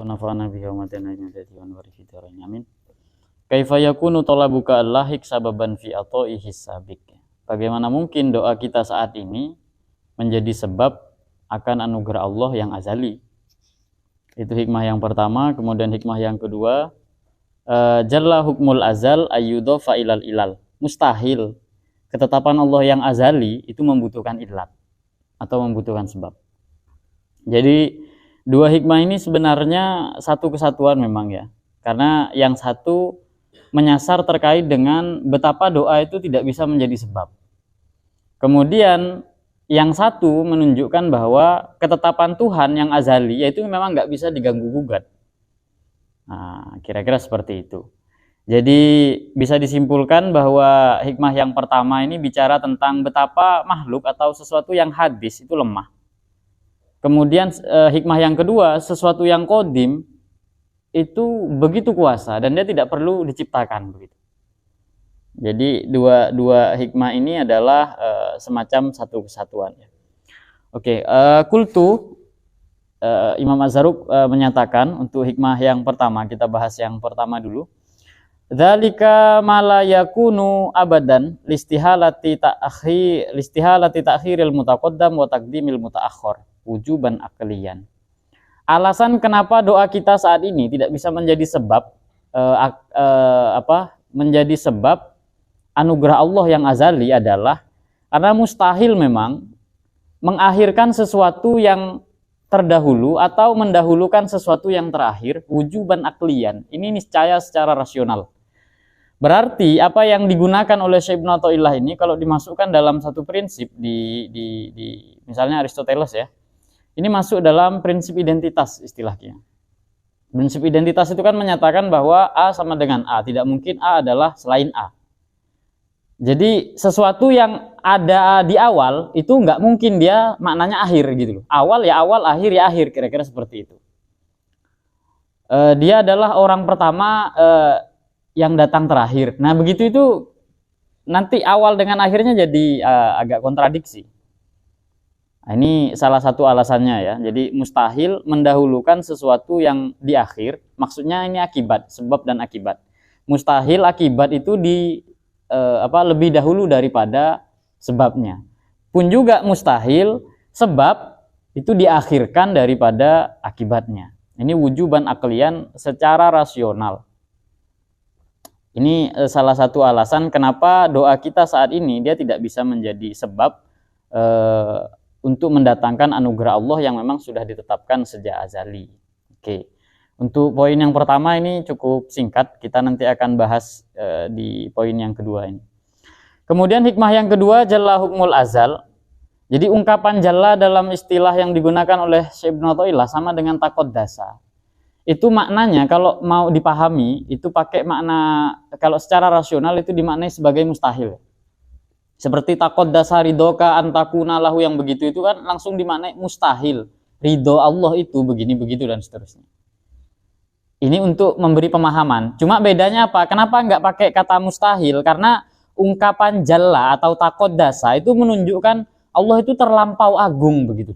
wa nafa'ana bihi wa matana bihi wa nuri fi dharain amin. Kaifa yakunu talabuka al-lahik sababan fi ataihi sabiq. Bagaimana mungkin doa kita saat ini menjadi sebab akan anugerah Allah yang azali? Itu hikmah yang pertama. Kemudian hikmah yang kedua, jalla hukmul azal ayyudhafa ilal ilal. Mustahil ketetapan Allah yang azali itu membutuhkan ilat atau membutuhkan sebab. Jadi dua hikmah ini sebenarnya satu kesatuan memang ya. Karena yang satu menyasar terkait dengan betapa doa itu tidak bisa menjadi sebab. Kemudian yang satu menunjukkan bahwa ketetapan Tuhan yang azali yaitu memang nggak bisa diganggu gugat. Nah, kira-kira seperti itu. Jadi bisa disimpulkan bahwa hikmah yang pertama ini bicara tentang betapa makhluk atau sesuatu yang hadis itu lemah. Kemudian hikmah yang kedua, sesuatu yang qadim itu begitu kuasa dan dia tidak perlu diciptakan begitu. Jadi dua hikmah ini adalah semacam satu kesatuan. Oke, kultu Imam Az-Zarruq menyatakan untuk hikmah yang pertama, kita bahas yang pertama dulu. Dzalika mala yakunu abadan listihalati ta'khiril mutaqaddam wa taqdimil mutaakhir wujuban aqliyan. Alasan kenapa doa kita saat ini tidak bisa menjadi sebab menjadi sebab anugerah Allah yang azali adalah karena mustahil memang mengakhirkan sesuatu yang terdahulu atau mendahulukan sesuatu yang terakhir wujuban aqliyan. Ini niscaya secara rasional. Berarti apa yang digunakan oleh Syekh Ibnu Athaillah ini kalau dimasukkan dalam satu prinsip di misalnya Aristoteles ya. Ini masuk dalam prinsip identitas istilahnya. Prinsip identitas itu kan menyatakan bahwa A sama dengan A, tidak mungkin A adalah selain A. Jadi sesuatu yang ada di awal itu nggak mungkin dia maknanya akhir gitu loh. Awal, akhir ya akhir, kira-kira seperti itu. Dia adalah orang pertama yang datang terakhir. Nah begitu itu nanti awal dengan akhirnya jadi agak kontradiksi. Nah, ini salah satu alasannya ya. Jadi mustahil mendahulukan sesuatu yang di akhir. Maksudnya ini akibat, sebab dan akibat. Mustahil akibat itu lebih dahulu daripada sebabnya. Pun juga mustahil sebab itu diakhirkan daripada akibatnya. Ini wujuban aqliyan secara rasional. Ini salah satu alasan kenapa doa kita saat ini dia tidak bisa menjadi sebab untuk mendatangkan anugerah Allah yang memang sudah ditetapkan sejak azali. Oke. Untuk poin yang pertama ini cukup singkat, kita nanti akan bahas di poin yang kedua ini. Kemudian hikmah yang kedua, jalla hukmul azal. Jadi ungkapan jalla dalam istilah yang digunakan oleh Syekh Ibnu Athaillah sama dengan taqaddasa. Itu maknanya kalau mau dipahami, itu pakai makna, kalau secara rasional itu dimaknai sebagai mustahil. Seperti taqaddasa ridhoka antakuna lahu yang begitu itu kan langsung dimaknai mustahil. Ridho Allah itu begini begitu dan seterusnya. Ini untuk memberi pemahaman. Cuma bedanya apa? Kenapa nggak pakai kata mustahil? Karena ungkapan jalla atau taqaddasa itu menunjukkan Allah itu terlampau agung begitu.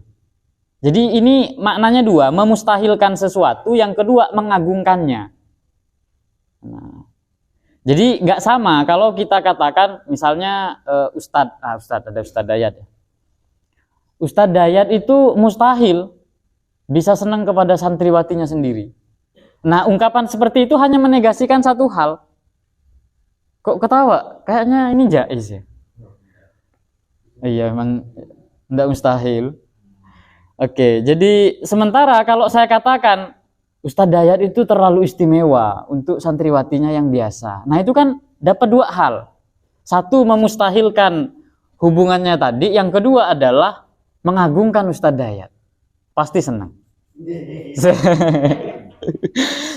Jadi ini maknanya dua, memustahilkan sesuatu, yang kedua mengagungkannya. Nah, jadi nggak sama kalau kita katakan misalnya ada Ustadz Dayat. Ustadz Dayat itu mustahil bisa senang kepada santriwatinya sendiri. Nah ungkapan seperti itu hanya menegasikan satu hal. Kok ketawa? Kayaknya ini jaiz ya. Iya memang tidak mustahil. Oke, jadi sementara kalau saya katakan Ustadz Dayat itu terlalu istimewa untuk santriwatinya yang biasa. Nah itu kan dapat dua hal. Satu memustahilkan hubungannya tadi. Yang kedua adalah mengagungkan Ustadz Dayat. Pasti senang.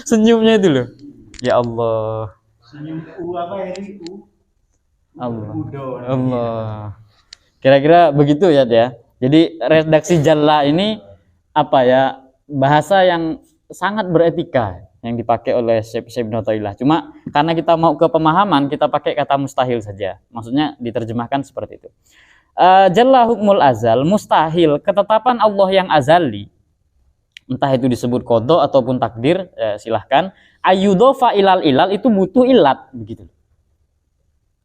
Senyumnya itu loh. Ya Allah. Senyum apa ini? Allah. Kira-kira begitu ya. Jadi redaksi jalla ini apa ya? Bahasa yang sangat beretika yang dipakai oleh Syekh Ibnu Athaillah. Cuma karena kita mau ke pemahaman, kita pakai kata mustahil saja. Maksudnya diterjemahkan seperti itu. Jalla hukmul azal, mustahil ketetapan Allah yang azali. entah itu disebut qada ataupun takdir, silahkan. Ayyudhofa ilal ilal itu butuh ilat, begitu.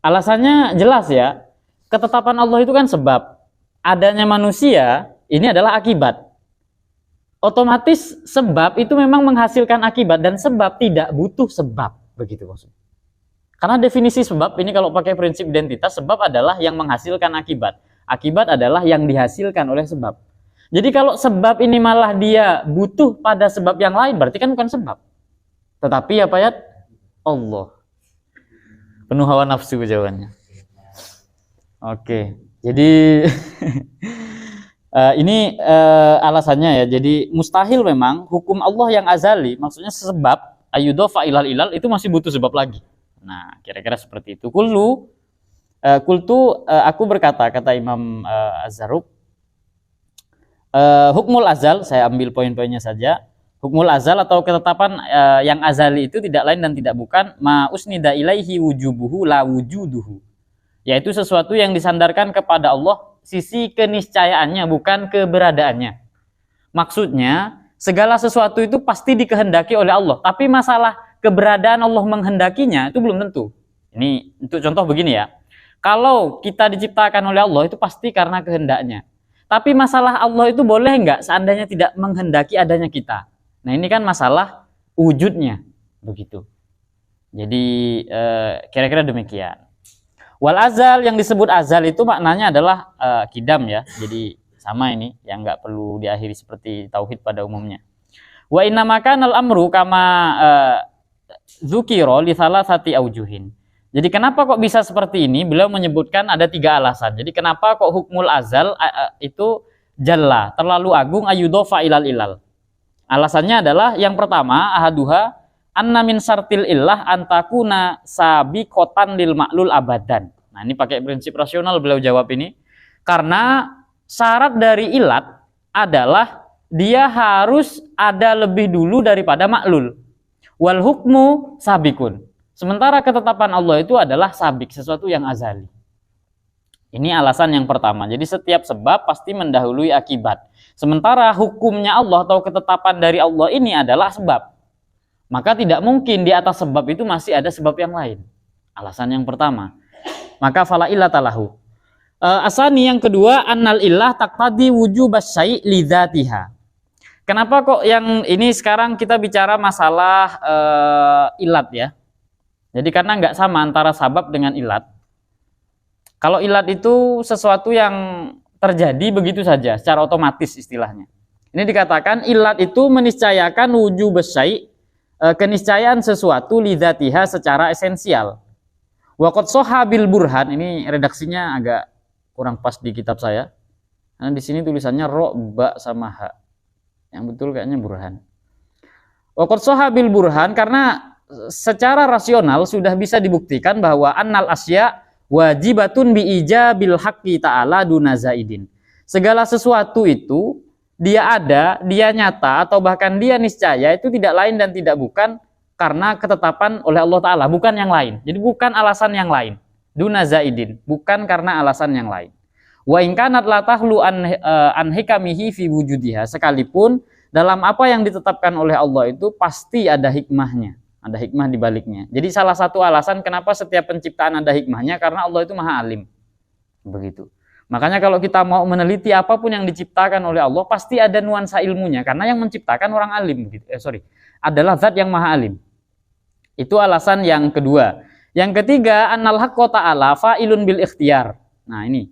Alasannya jelas ya, ketetapan Allah itu kan sebab, adanya manusia ini adalah akibat. Otomatis sebab itu memang menghasilkan akibat, dan sebab tidak butuh sebab, begitu maksudnya. Karena definisi sebab ini kalau pakai prinsip identitas, sebab adalah yang menghasilkan akibat. Akibat adalah yang dihasilkan oleh sebab. Jadi kalau sebab ini malah dia butuh pada sebab yang lain, berarti kan bukan sebab. Tetapi apa ya? Allah. Penuh hawa nafsu jawabannya. Oke. Jadi ini alasannya ya. Jadi mustahil memang hukum Allah yang azali, maksudnya sebab ayyudhofa ilal ilal itu masih butuh sebab lagi. Nah, kira-kira seperti itu. Aku berkata, kata Imam Az-Zarruq, hukmul azal, saya ambil poin-poinnya saja. Hukmul azal atau ketetapan yang azali itu tidak lain dan tidak bukan ma usnida ilaihi wujubuhu la wujuduhu. Yaitu sesuatu yang disandarkan kepada Allah sisi keniscayaannya, bukan keberadaannya. Maksudnya, segala sesuatu itu pasti dikehendaki oleh Allah, tapi masalah keberadaan Allah menghendakinya itu belum tentu. Ini untuk contoh begini ya. Kalau kita diciptakan oleh Allah itu pasti karena kehendaknya. Tapi masalah Allah itu boleh nggak seandainya tidak menghendaki adanya kita. Nah ini kan masalah wujudnya. Begitu. Jadi kira-kira demikian. Wal azal, yang disebut azal itu maknanya adalah kidam ya. Jadi sama ini yang nggak perlu diakhiri seperti tauhid pada umumnya. Wa inna makanal amru kama dzukira li salasati aujuhin. Jadi kenapa kok bisa seperti ini? Beliau menyebutkan ada 3 alasan. Jadi kenapa kok hukmul azal itu jalla, terlalu agung, ayyudhofa ilal ilal. Alasannya adalah yang pertama, ahaduha anna min syartil illah antakuna sabiqatan lil ma'lul abadan. Nah, ini pakai prinsip rasional beliau jawab ini. Karena syarat dari ilat adalah dia harus ada lebih dulu daripada maklul. Wal hukmu sabikun. Sementara ketetapan Allah itu adalah sabik, sesuatu yang azali. Ini alasan yang pertama. Jadi setiap sebab pasti mendahului akibat. Sementara hukumnya Allah atau ketetapan dari Allah ini adalah sebab. Maka tidak mungkin di atas sebab itu masih ada sebab yang lain. Alasan yang pertama. Maka fala illata lahu. Asani yang kedua, annal illah taqtadi wujubas syai' li dzatiha. Kenapa kok yang ini sekarang kita bicara masalah ilat ya? Jadi karena nggak sama antara sabab dengan ilat. Kalau ilat itu sesuatu yang terjadi begitu saja, secara otomatis istilahnya. Ini dikatakan ilat itu meniscayakan wujubas syai', keniscayaan sesuatu lidzatiha secara esensial. Wa qad shahha bil burhan, ini redaksinya agak kurang pas di kitab saya. Karena di sini tulisannya ro, ba sama ha. Yang betul kayaknya burhan. Wa qad shahha bil burhan, karena secara rasional sudah bisa dibuktikan bahwa annal asya wajibatun bi ijabil haqqi ta'ala duna zaidin. Segala sesuatu itu dia ada, dia nyata atau bahkan dia niscaya itu tidak lain dan tidak bukan karena ketetapan oleh Allah Ta'ala, bukan yang lain. Jadi bukan alasan yang lain. Duna zaidin, bukan karena alasan yang lain. Wa in kanat la tahlu an hikamihi fi wujudiha, sekalipun dalam apa yang ditetapkan oleh Allah itu pasti ada hikmahnya. Ada hikmah di baliknya. Jadi salah satu alasan kenapa setiap penciptaan ada hikmahnya, karena Allah itu maha alim. Begitu. Makanya kalau kita mau meneliti apapun yang diciptakan oleh Allah, pasti ada nuansa ilmunya. Karena yang menciptakan orang alim. Adalah zat yang maha alim. Itu alasan yang kedua. Yang ketiga, annal haqqa ta'ala fa'ilun bil ikhtiyar. Nah ini.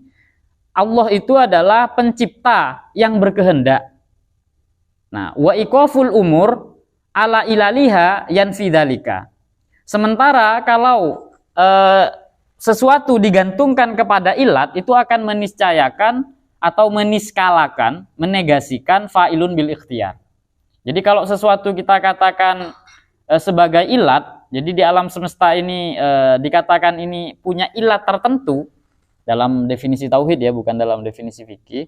Allah itu adalah pencipta yang berkehendak. Nah, wa iqaful umur ala ilaliha yanfidalika. Sementara kalau sesuatu digantungkan kepada ilat, itu akan meniscayakan atau meniskalakan, menegasikan fa'ilun bil ikhtiyar. Jadi kalau sesuatu kita katakan sebagai ilat, jadi di alam semesta ini dikatakan ini punya ilat tertentu dalam definisi tauhid ya, bukan dalam definisi fikih,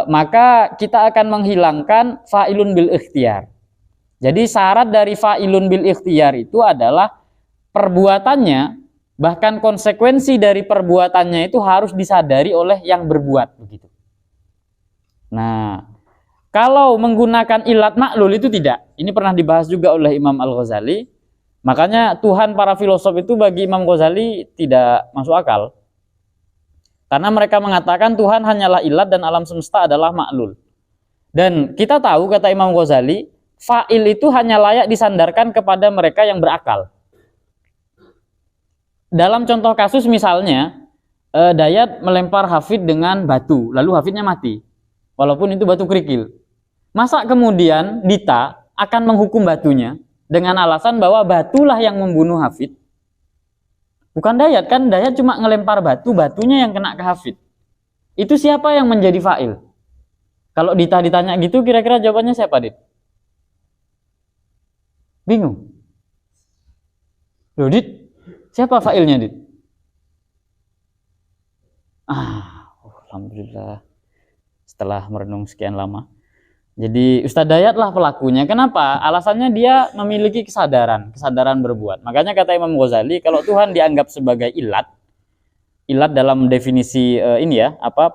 maka kita akan menghilangkan fa'ilun bil ikhtiyar. Jadi syarat dari fa'ilun bil ikhtiyar itu adalah perbuatannya, bahkan konsekuensi dari perbuatannya itu harus disadari oleh yang berbuat begitu. Nah, Kalau menggunakan ilat maklul itu tidak. Ini pernah dibahas juga oleh Imam Al-Ghazali. Makanya Tuhan para filosof itu bagi Imam Ghazali tidak masuk akal. Karena mereka mengatakan Tuhan hanyalah ilat dan alam semesta adalah maklul. Dan kita tahu, kata Imam Ghazali, fa'il itu hanya layak disandarkan kepada mereka yang berakal. Dalam contoh kasus misalnya, Dayat melempar Hafid dengan batu, lalu Hafidnya mati. Walaupun itu batu kerikil. Masa kemudian Dita akan menghukum batunya dengan alasan bahwa batulah yang membunuh Hafid? Bukan Dayat, kan Dayat cuma ngelempar batu, batunya yang kena ke Hafid. Itu siapa yang menjadi fa'il? Kalau Dita ditanya gitu, kira-kira jawabannya siapa, Dit? Bingung? Loh, Dit, siapa fa'ilnya, Dit? Alhamdulillah. Setelah merenung sekian lama. Jadi Ustadz Dayat lah pelakunya. Kenapa? Alasannya dia memiliki kesadaran berbuat. Makanya kata Imam Ghazali, kalau Tuhan dianggap sebagai ilat dalam definisi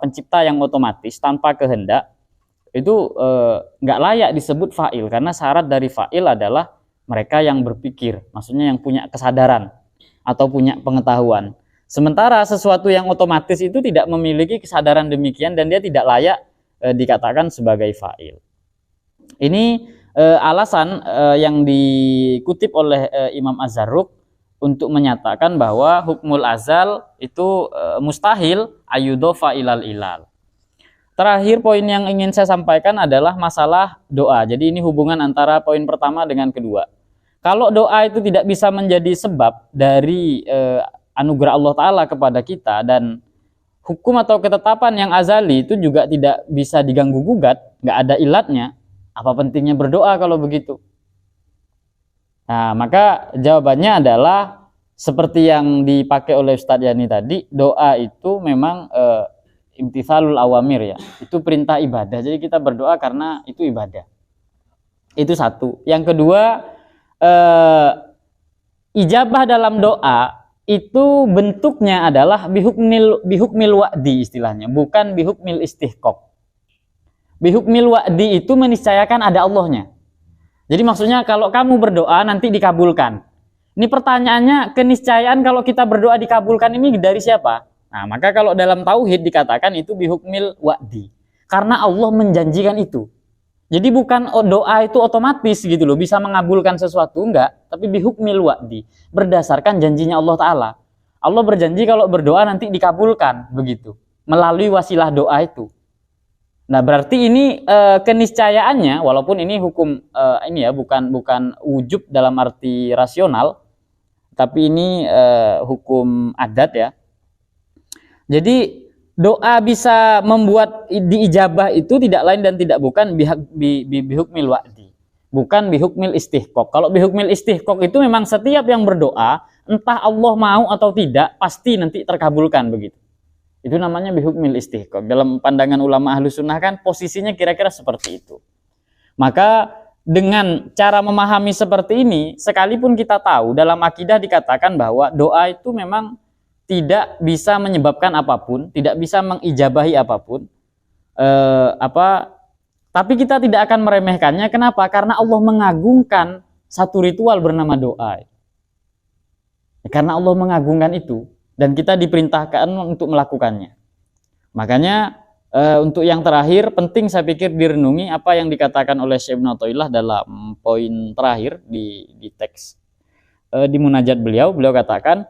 pencipta yang otomatis tanpa kehendak, itu nggak layak disebut fa'il, karena syarat dari fa'il adalah mereka yang berpikir, maksudnya yang punya kesadaran atau punya pengetahuan. Sementara sesuatu yang otomatis itu tidak memiliki kesadaran demikian dan dia tidak layak dikatakan sebagai fa'il. Ini alasan yang dikutip oleh Imam Az-Zarruq untuk menyatakan bahwa hukmul azal itu mustahil ayudhofa ilal ilal. Terakhir poin yang ingin saya sampaikan adalah masalah doa. Jadi ini hubungan antara poin pertama dengan kedua. Kalau doa itu tidak bisa menjadi sebab dari anugerah Allah Ta'ala kepada kita, dan hukum atau ketetapan yang azali itu juga tidak bisa diganggu gugat, nggak ada ilatnya, apa pentingnya berdoa kalau begitu? Nah, maka jawabannya adalah seperti yang dipakai oleh Ustadz Yani tadi, doa itu memang imtithalul awamir, ya, itu perintah ibadah. Jadi kita berdoa karena itu ibadah. Itu satu. Yang kedua, ijabah dalam doa itu bentuknya adalah bihukmil wa'di istilahnya, bukan bihukmil istihqaq. Bihukmil wa'di itu meniscayakan ada Allahnya. Jadi maksudnya kalau kamu berdoa nanti dikabulkan. Ini pertanyaannya, keniscayaan kalau kita berdoa dikabulkan ini dari siapa? Nah, maka kalau dalam tauhid dikatakan itu bihukmil wa'di, karena Allah menjanjikan itu. Jadi bukan doa itu otomatis gitu loh, bisa mengabulkan sesuatu, enggak, tapi bihukmil wa'di, berdasarkan janjinya Allah Ta'ala. Allah berjanji kalau berdoa nanti dikabulkan, begitu, melalui wasilah doa itu. Nah, berarti ini keniscayaannya, walaupun ini hukum bukan wujub dalam arti rasional, tapi ini hukum adat, ya. Jadi doa bisa membuat diijabah itu tidak lain dan tidak bukan bihukmil wa'di, bukan bihukmil istihqaq. Kalau bihukmil istihqaq itu memang setiap yang berdoa, entah Allah mau atau tidak, pasti nanti terkabulkan, begitu. Itu namanya bihukmil istihqaq. Dalam pandangan ulama ahlu sunnah kan posisinya kira-kira seperti itu. Maka dengan cara memahami seperti ini, sekalipun kita tahu dalam akidah dikatakan bahwa doa itu memang tidak bisa menyebabkan apapun, tidak bisa mengijabahi apapun, tapi kita tidak akan meremehkannya. Kenapa? Karena Allah mengagungkan satu ritual bernama doa. Karena Allah mengagungkan itu, dan kita diperintahkan untuk melakukannya. Makanya untuk yang terakhir, penting saya pikir direnungi apa yang dikatakan oleh Syekh Ibnu Athaillah dalam poin terakhir di teks di munajat beliau. Beliau katakan,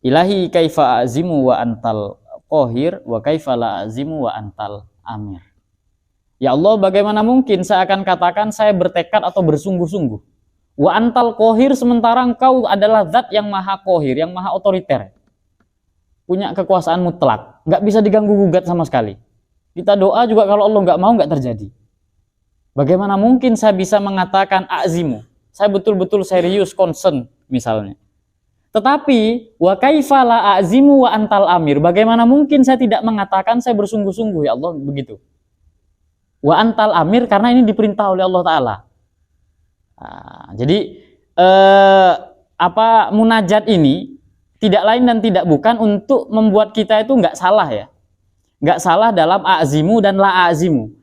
Ilahi kaifa azimu wa antal qahir wa kaifa la azimu wa antal amir. Ya Allah, bagaimana mungkin saya akan katakan saya bertekad atau bersungguh-sungguh. Wa antal qahir, sementara engkau adalah zat yang maha qahir, yang maha otoriter. Punya kekuasaan mutlak, nggak bisa diganggu gugat sama sekali. Kita doa juga kalau Allah nggak mau, nggak terjadi. Bagaimana mungkin saya bisa mengatakan azimu, saya betul-betul serius, concern misalnya. Tetapi wa kaifa la azimu wa antal amir, bagaimana mungkin saya tidak mengatakan saya bersungguh-sungguh, ya Allah, begitu. Wa antal amir, karena ini diperintah oleh Allah Ta'ala. Nah, jadi munajat ini tidak lain dan tidak bukan untuk membuat kita itu nggak salah, ya, nggak salah dalam azimu dan la azimu.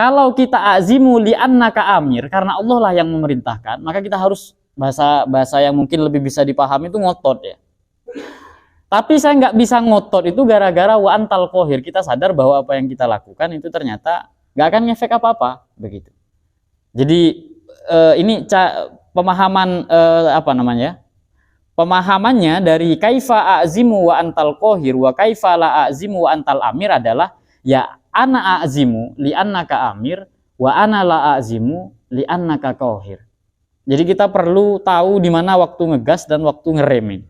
Kalau kita azimu li'annaka amir, karena Allah lah yang memerintahkan, maka kita harus bahasa yang mungkin lebih bisa dipahami itu ngotot ya. Tapi saya nggak bisa ngotot itu gara-gara wa antal qahir. Kita sadar bahwa apa yang kita lakukan itu ternyata nggak akan ngefek apa-apa begitu. Jadi ini pemahaman apa namanya? Pemahamannya dari kaifa azimu wa antal qahir wa kaifa la azimu wa antal amir adalah ya ana azimu li annaka amir wa ana la azimu li annaka qahir. Jadi kita perlu tahu di mana waktu ngegas dan waktu ngeremin.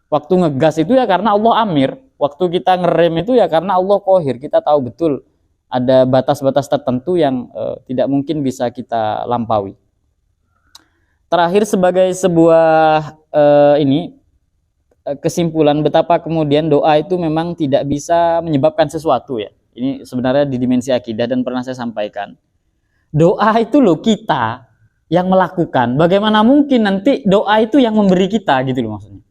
Waktu ngegas itu ya karena Allah amir, waktu kita ngerem itu ya karena Allah qahir. Kita tahu betul ada batas-batas tertentu yang tidak mungkin bisa kita lampaui. Terakhir sebagai sebuah kesimpulan betapa kemudian doa itu memang tidak bisa menyebabkan sesuatu ya. Ini sebenarnya di dimensi akidah dan pernah saya sampaikan. Doa itu loh kita yang melakukan. Bagaimana mungkin nanti doa itu yang memberi kita gitu loh maksudnya.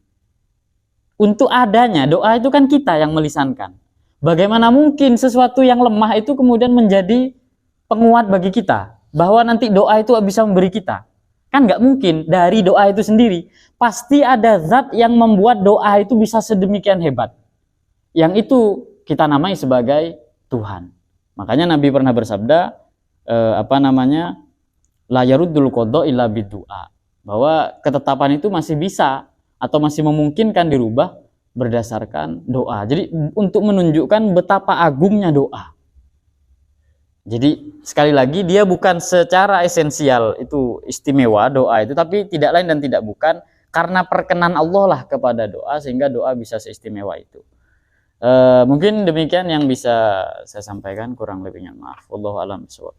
Untuk adanya doa itu kan kita yang melisankan. Bagaimana mungkin sesuatu yang lemah itu kemudian menjadi penguat bagi kita. Bahwa nanti doa itu bisa memberi kita. Kan nggak mungkin dari doa itu sendiri. Pasti ada zat yang membuat doa itu bisa sedemikian hebat. Yang itu kita namai sebagai Tuhan. Makanya Nabi pernah bersabda, la yaruddul qadha illa bidu'a. Bahwa ketetapan itu masih bisa atau masih memungkinkan dirubah berdasarkan doa. Jadi untuk menunjukkan betapa agungnya doa. Jadi sekali lagi dia bukan secara esensial itu istimewa doa itu, tapi tidak lain dan tidak bukan karena perkenan Allah lah kepada doa sehingga doa bisa seistimewa itu. Mungkin demikian yang bisa saya sampaikan, kurang lebihnya maaf. Wallahu a'lam bishawab.